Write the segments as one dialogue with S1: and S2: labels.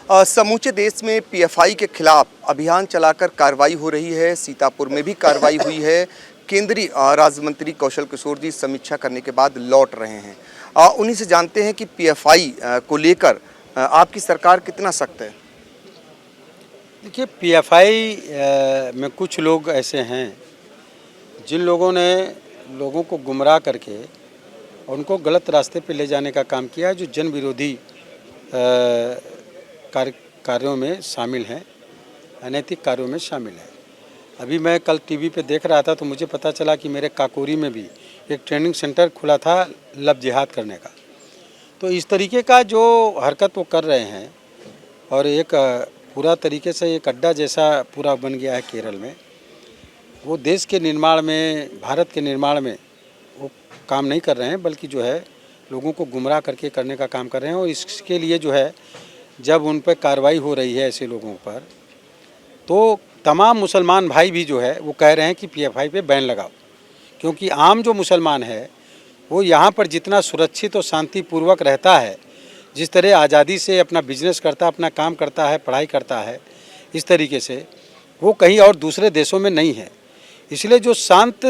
S1: समूचे देश में पीएफआई के खिलाफ अभियान चलाकर कार्रवाई हो रही है। सीतापुर में भी कार्रवाई हुई है। केंद्रीय राज्य मंत्री कौशल किशोर जी समीक्षा करने के बाद लौट रहे हैं। उन्हीं से जानते हैं कि पीएफआई को लेकर आपकी सरकार कितना सख्त है।
S2: देखिए, पीएफआई में कुछ लोग ऐसे हैं जिन लोगों ने लोगों को गुमराह करके उनको गलत रास्ते पे ले जाने का काम किया है, जो जन विरोधी कार्यों में शामिल हैं, अनैतिक कार्यों में शामिल हैं। अभी मैं कल टीवी पे देख रहा था तो मुझे पता चला कि मेरे काकोरी में भी एक ट्रेनिंग सेंटर खुला था लव जिहाद करने का। तो इस तरीके का जो हरकत वो कर रहे हैं और एक पूरा तरीके से एक अड्डा जैसा पूरा बन गया है केरल में, वो देश के निर्माण में, भारत के निर्माण में वो काम नहीं कर रहे हैं, बल्कि जो है लोगों को गुमराह करके करने का काम कर रहे हैं। और इसके लिए जो है जब उन पर कार्रवाई हो रही है ऐसे लोगों पर, तो तमाम मुसलमान भाई भी जो है वो कह रहे हैं कि पीएफआई पे बैन लगाओ, क्योंकि आम जो मुसलमान है वो यहाँ पर जितना सुरक्षित और शांतिपूर्वक रहता है, जिस तरह आज़ादी से अपना बिजनेस करता, अपना काम करता है, पढ़ाई करता है, इस तरीके से वो कहीं और दूसरे देशों में नहीं है। इसलिए जो शांत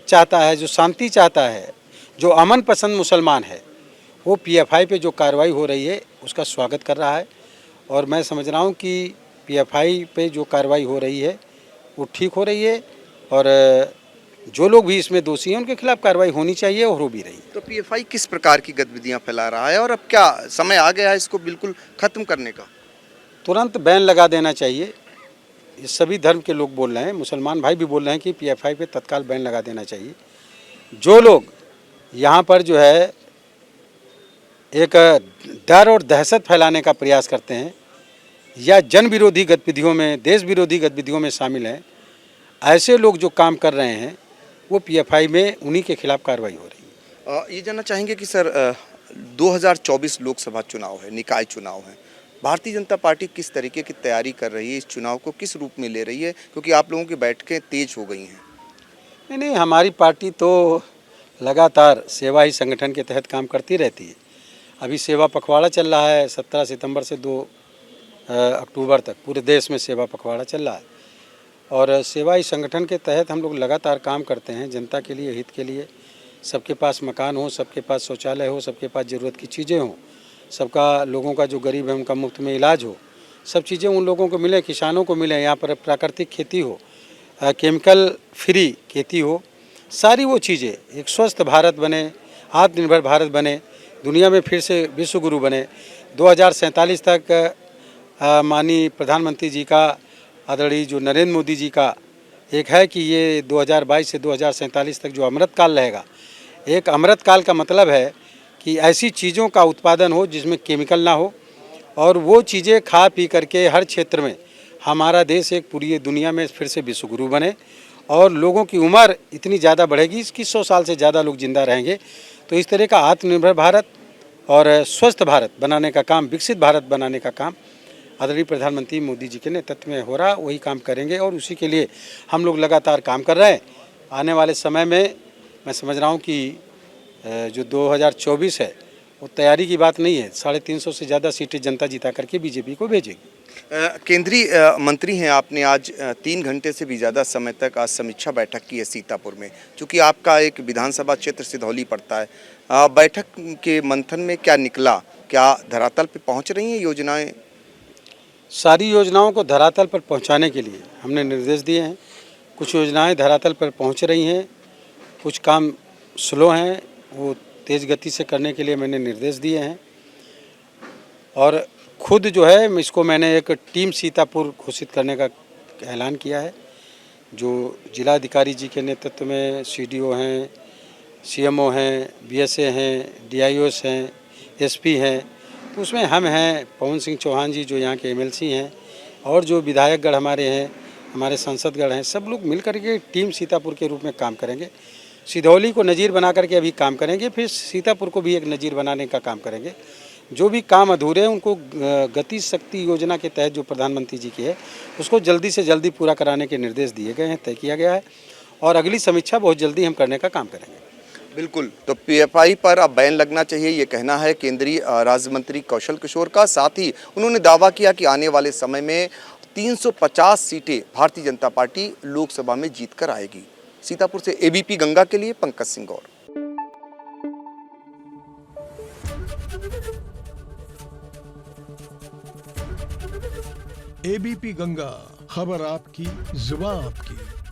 S2: चाहता है, जो शांति चाहता है, जो अमन पसंद मुसलमान है, वो पीएफआई पे जो कार्रवाई हो रही है उसका स्वागत कर रहा है। और मैं समझ रहा हूँ कि पीएफआई पे जो कार्रवाई हो रही है वो ठीक हो रही है, और जो लोग भी इसमें दोषी हैं उनके खिलाफ कार्रवाई होनी चाहिए और हो भी रही है।
S1: तो पीएफआई किस प्रकार की गतिविधियां फैला रहा है और अब क्या समय आ गया है इसको बिल्कुल खत्म करने का?
S2: तुरंत बैन लगा देना चाहिए। ये सभी धर्म के लोग बोल रहे हैं, मुसलमान भाई भी बोल रहे हैं कि पीएफआई पे तत्काल बैन लगा देना चाहिए। जो लोग यहाँ पर जो है एक डर और दहशत फैलाने का प्रयास करते हैं या जन विरोधी गतिविधियों में, देश विरोधी गतिविधियों में शामिल हैं, ऐसे लोग जो काम कर रहे हैं वो पीएफआई में उन्हीं के खिलाफ कार्रवाई हो रही है।
S1: ये जानना चाहेंगे कि सर 2024 लोकसभा चुनाव है, निकाय चुनाव है, भारतीय जनता पार्टी किस तरीके की तैयारी कर रही है, इस चुनाव को किस रूप में ले रही है, क्योंकि आप लोगों की बैठकें तेज हो गई हैं?
S2: नहीं, हमारी पार्टी तो लगातार सेवा ही संगठन के तहत काम करती रहती है। अभी सेवा पखवाड़ा चल रहा है, 17 सितंबर से 2 अक्टूबर तक पूरे देश में सेवा पखवाड़ा चल रहा है। और सेवा ही संगठन के तहत हम लोग लगातार काम करते हैं जनता के लिए, हित के लिए। सबके पास मकान हो, सबके पास शौचालय हो, सबके पास ज़रूरत की चीज़ें हों, सबका, लोगों का जो गरीब है उनका मुफ्त में इलाज हो, सब चीज़ें उन लोगों को मिले, किसानों को मिले, यहाँ पर प्राकृतिक खेती हो, केमिकल फ्री खेती हो, सारी वो चीज़ें, एक स्वस्थ भारत बने, आत्मनिर्भर भारत बने, दुनिया में फिर से विश्व गुरु बने। 2047 तक माननीय प्रधानमंत्री जी का, आदरणीय जो नरेंद्र मोदी जी का एक है कि ये 2022 से 2047 तक जो अमृतकाल रहेगा। एक अमृतकाल का मतलब है कि ऐसी चीज़ों का उत्पादन हो जिसमें केमिकल ना हो, और वो चीज़ें खा पी करके हर क्षेत्र में हमारा देश एक पूरी दुनिया में फिर से विश्व गुरु बने, और लोगों की उम्र इतनी ज़्यादा बढ़ेगी, इसकी 100 साल से ज़्यादा लोग जिंदा रहेंगे। तो इस तरह का आत्मनिर्भर भारत और स्वस्थ भारत बनाने का काम, विकसित भारत बनाने का काम आदरणीय प्रधानमंत्री मोदी जी के नेतृत्व में हो रहा, वही काम करेंगे और उसी के लिए हम लोग लगातार काम कर रहे हैं। आने वाले समय में मैं समझ रहा हूँ कि जो 2024 है वो तैयारी की बात नहीं है, 350 से ज़्यादा सीटें जनता जिता करके बीजेपी को भेजेगी।
S1: केंद्रीय मंत्री हैं, आपने आज 3 घंटे से भी ज़्यादा समय तक आज समीक्षा बैठक की है सीतापुर में, क्योंकि आपका एक विधानसभा क्षेत्र सिधौली पड़ता है। बैठक के मंथन में क्या निकला? क्या धरातल पे पहुंच रही हैं योजनाएं?
S2: सारी योजनाओं को धरातल पर पहुंचाने के लिए हमने निर्देश दिए हैं। कुछ योजनाएं धरातल पर पहुंच रही हैं, कुछ काम स्लो हैं, वो तेज़ गति से करने के लिए मैंने निर्देश दिए हैं। और खुद जो है इसको मैंने एक टीम सीतापुर घोषित करने का ऐलान किया है, जो जिलाधिकारी जी के नेतृत्व में सीडीओ हैं, सीएमओ हैं, बीएसए हैं, डीआईओस हैं, एसपी हैं, तो उसमें हम हैं, पवन सिंह चौहान जी जो यहाँ के एमएलसी हैं, और जो विधायकगण हमारे हैं, हमारे सांसदगण हैं, सब लोग मिल करके टीम सीतापुर के रूप में काम करेंगे। सिधौली को नज़ीर बना करके अभी काम करेंगे, फिर सीतापुर को भी एक नज़ीर बनाने का काम करेंगे। जो भी काम अधूरे हैं उनको गति शक्ति योजना के तहत जो प्रधानमंत्री जी की है उसको जल्दी से जल्दी पूरा कराने के निर्देश दिए गए हैं, तय किया गया है, और अगली समीक्षा बहुत जल्दी हम करने का काम करेंगे।
S1: बिल्कुल, तो पीएफआई पर अब बैन लगना चाहिए, ये कहना है केंद्रीय राज्य मंत्री कौशल किशोर का। साथ ही उन्होंने दावा किया कि आने वाले समय में 350 सीटें भारतीय जनता पार्टी लोकसभा में जीत कर आएगी। सीतापुर से एबीपी गंगा के लिए पंकज सिंह गौर।
S3: एबीपी गंगा, खबर आपकी, जुबान आपकी।